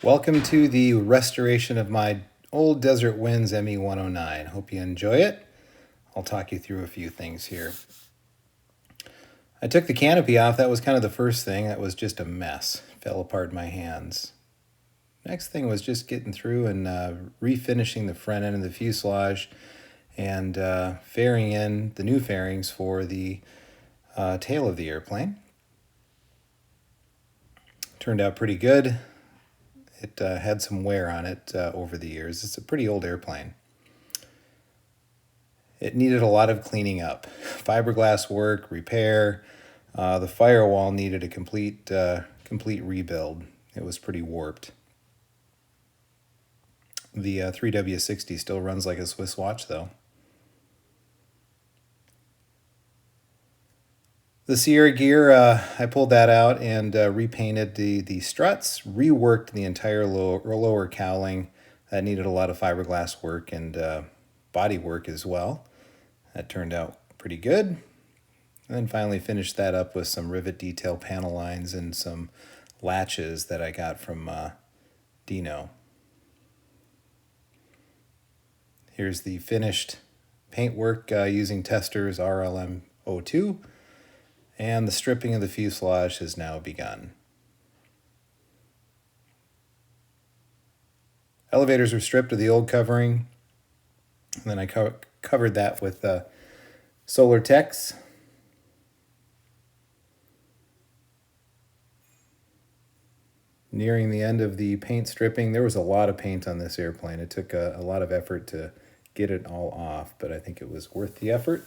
Welcome to the restoration of my old Desert Winds ME-109. Hope you enjoy it. I'll talk you through a few things here. I took the canopy off. That was kind of the first thing. That was just a mess. Fell apart in my hands. Next thing was just getting through and refinishing the front end of the fuselage and fairing in the new fairings for the tail of the airplane. Turned out pretty good. It had some wear on it over the years. It's a pretty old airplane. It needed a lot of cleaning up. Fiberglass work, repair. The firewall needed a complete rebuild. It was pretty warped. The 3W60 still runs like a Swiss watch though. The Sierra gear, I pulled that out and repainted the struts, reworked the entire lower cowling. That needed a lot of fiberglass work and body work as well. That turned out pretty good. And then finally finished that up with some rivet detail panel lines and some latches that I got from Dino. Here's the finished paintwork using Testors RLM02. And the stripping of the fuselage has now begun. Elevators were stripped of the old covering, and then I covered that with Solar Tex. Nearing the end of the paint stripping, there was a lot of paint on this airplane. It took a lot of effort to get it all off, but I think it was worth the effort.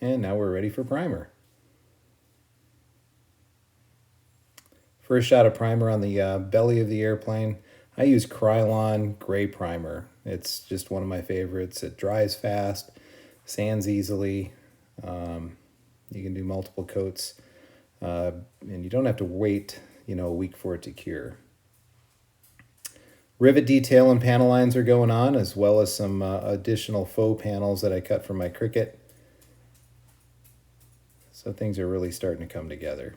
And now we're ready for primer. First shot of primer on the belly of the airplane. I use Krylon Gray Primer. It's just one of my favorites. It dries fast, sands easily. You can do multiple coats, and you don't have to wait, a week for it to cure. Rivet detail and panel lines are going on, as well as some additional faux panels that I cut from my Cricut. So things are really starting to come together.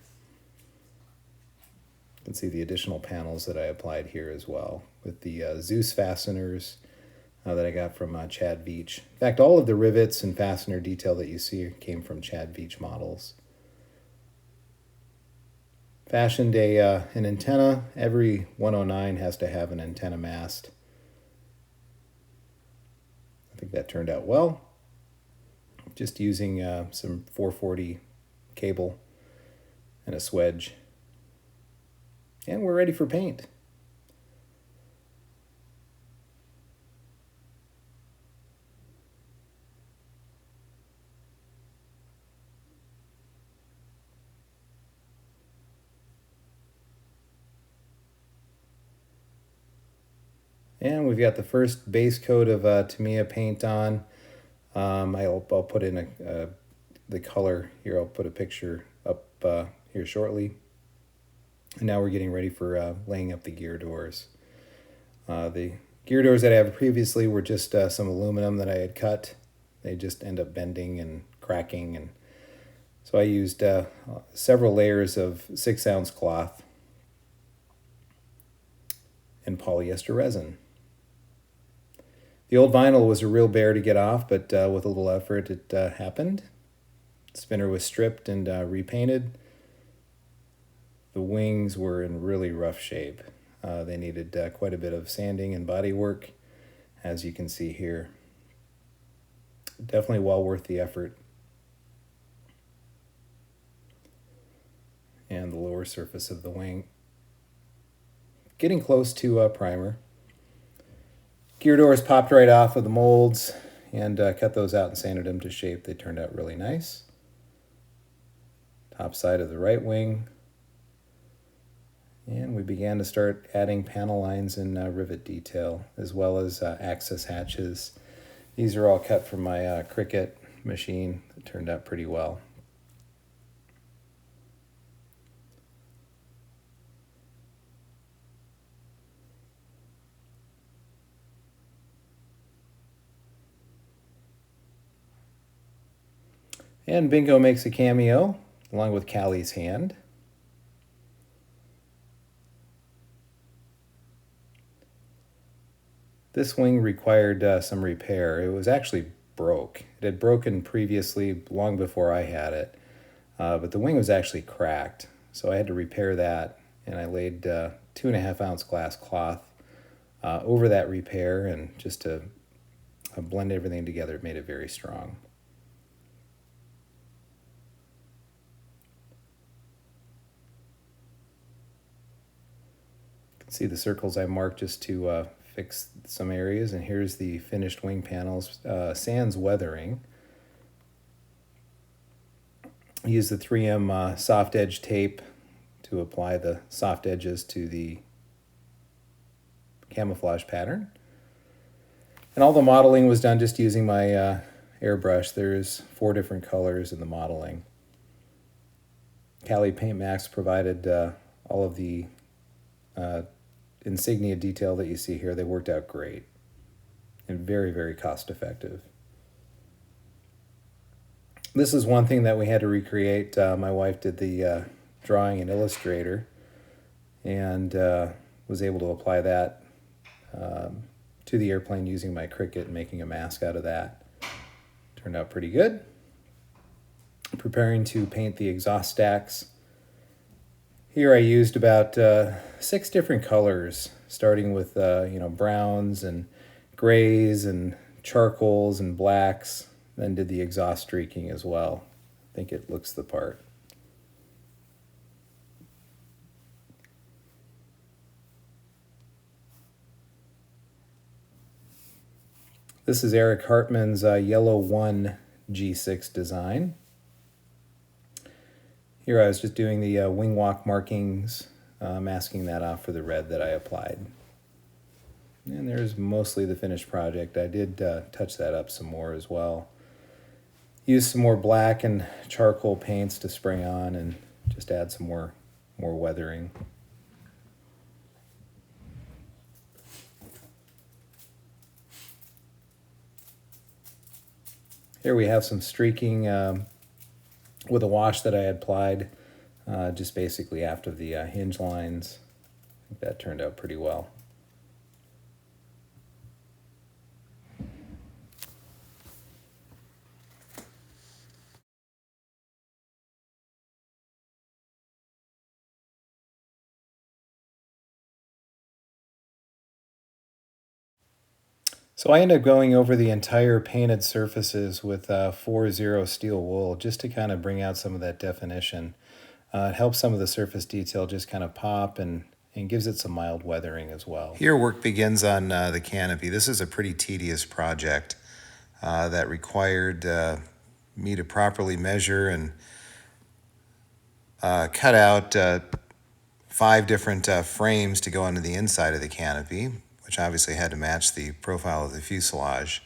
You can see the additional panels that I applied here as well with the Zeus fasteners that I got from Chad Veach. In fact, all of the rivets and fastener detail that you see came from Chad Veach models. Fashioned an antenna. Every 109 has to have an antenna mast. I think that turned out well. Just using some 440 cable and a swedge. And we're ready for paint. And we've got the first base coat of Tamiya paint on. I'll put in the color here. I'll put a picture up here shortly. And now we're getting ready for laying up the gear doors. The gear doors that I had previously were just some aluminum that I had cut. They just end up bending and cracking. And so I used several layers of 6-ounce cloth and polyester resin. The old vinyl was a real bear to get off, but with a little effort it happened. The spinner was stripped and repainted. The wings were in really rough shape. They needed quite a bit of sanding and body work, as you can see here. Definitely well worth the effort. And the lower surface of the wing. Getting close to primer. Gear doors popped right off of the molds and cut those out and sanded them to shape. They turned out really nice. Top side of the right wing. And we began to start adding panel lines and rivet detail, as well as access hatches. These are all cut from my Cricut machine. It turned out pretty well. And Bingo makes a cameo, along with Callie's hand. This wing required some repair. It was actually broke. It had broken previously, long before I had it, but the wing was actually cracked. So I had to repair that, and I laid 2.5 ounce glass cloth over that repair, and just to blend everything together, it made it very strong. You can see the circles I marked just to fix some areas, and here's the finished wing panels. Sans weathering. I use the 3M soft edge tape to apply the soft edges to the camouflage pattern. And all the modeling was done just using my airbrush. There's 4 different colors in the modeling. Cali Paint Max provided all of the insignia detail that you see here. They worked out great and very, very cost effective. This is one thing that we had to recreate. My wife did the drawing in Illustrator and was able to apply that to the airplane using my Cricut and making a mask out of that. Turned out pretty good. Preparing to paint the exhaust stacks. Here I used about 6 different colors, starting with browns and grays and charcoals and blacks, then did the exhaust streaking as well. I think it looks the part. This is Erich Hartmann's Yellow 1 G6 design. Here I was just doing the wing walk markings, masking that off for the red that I applied. And there's mostly the finished project. I did touch that up some more as well. Use some more black and charcoal paints to spray on and just add some more weathering. Here we have some streaking with a wash that I had applied just basically after the hinge lines. I think that turned out pretty well. So I ended up going over the entire painted surfaces with 4-0 steel wool just to kind of bring out some of that definition. It helps some of the surface detail just kind of pop and gives it some mild weathering as well. Here work begins on the canopy. This is a pretty tedious project that required me to properly measure and cut out 5 different frames to go into the inside of the canopy, which obviously had to match the profile of the fuselage.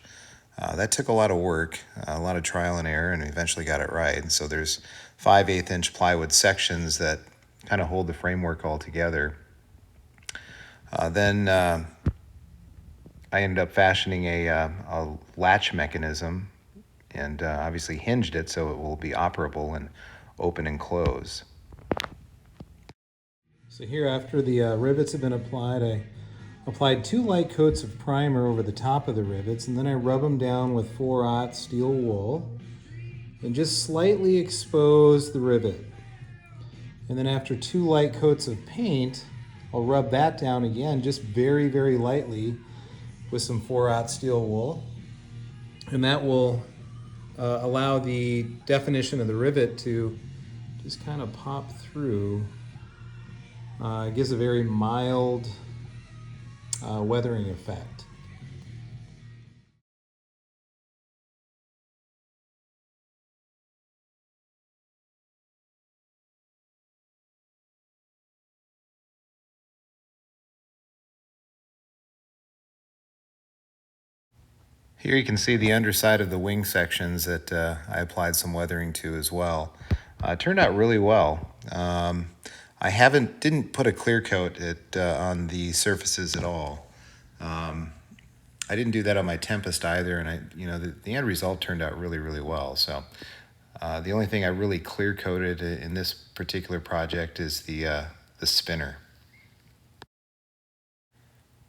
That took a lot of work, a lot of trial and error, and eventually got it right. And so there's 5/8 inch plywood sections that kind of hold the framework all together. Then I ended up fashioning a latch mechanism and obviously hinged it so it will be operable and open and close. So here, after the rivets have been applied, I applied 2 light coats of primer over the top of the rivets, and then I rub them down with 4-aught steel wool and just slightly expose the rivet. And then after 2 light coats of paint, I'll rub that down again just very, very lightly with some 4-aught steel wool. And that will allow the definition of the rivet to just kind of pop through. It gives a very mild weathering effect. Here you can see the underside of the wing sections that I applied some weathering to as well. It turned out really well. I didn't put a clear coat on the surfaces at all. I didn't do that on my Tempest either, and the end result turned out really, really well. So the only thing I really clear coated in this particular project is the spinner.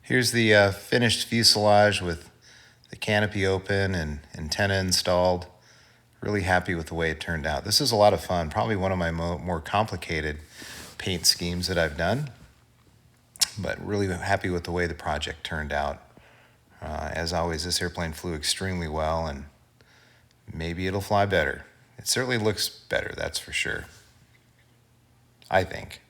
Here's the finished fuselage with the canopy open and antenna installed. Really happy with the way it turned out. This is a lot of fun, probably one of my more complicated paint schemes that I've done, but really happy with the way the project turned out. As always, this airplane flew extremely well, and maybe it'll fly better. It certainly looks better, that's for sure. I think.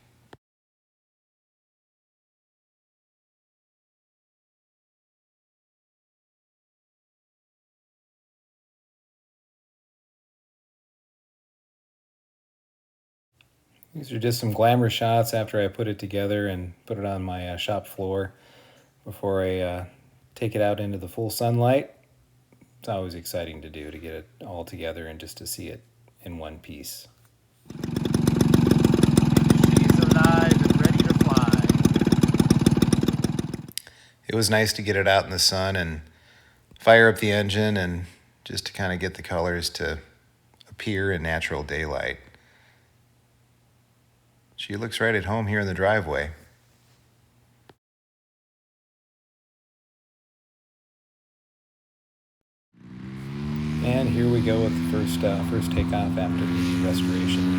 These are just some glamour shots after I put it together and put it on my shop floor before I take it out into the full sunlight. It's always exciting to do, to get it all together and just to see it in one piece. She's alive and ready to fly. It was nice to get it out in the sun and fire up the engine and just to kind of get the colors to appear in natural daylight. She looks right at home here in the driveway. And here we go with the first takeoff after the restoration.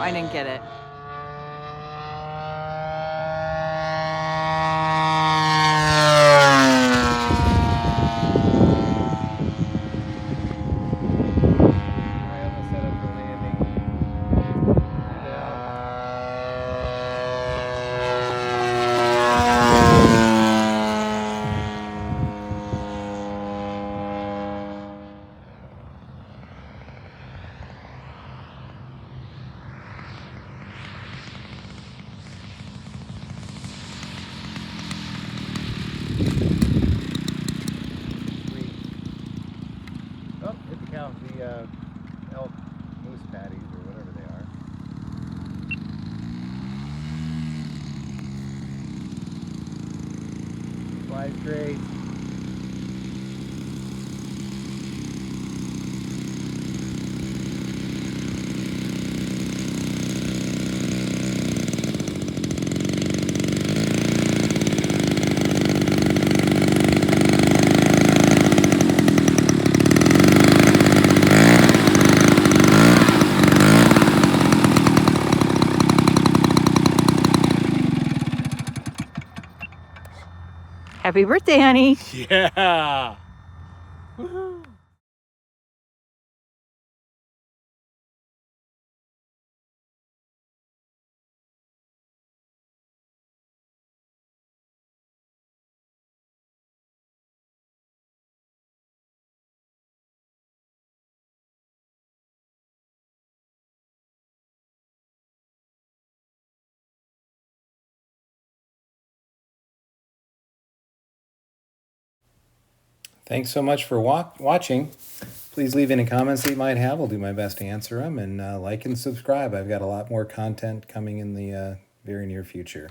I didn't get it. The elk moose patties or whatever they are. Flies great. Happy birthday, honey. Yeah. Woohoo. Thanks so much for watching. Please leave any comments that you might have. I'll do my best to answer them. And like and subscribe. I've got a lot more content coming in the very near future.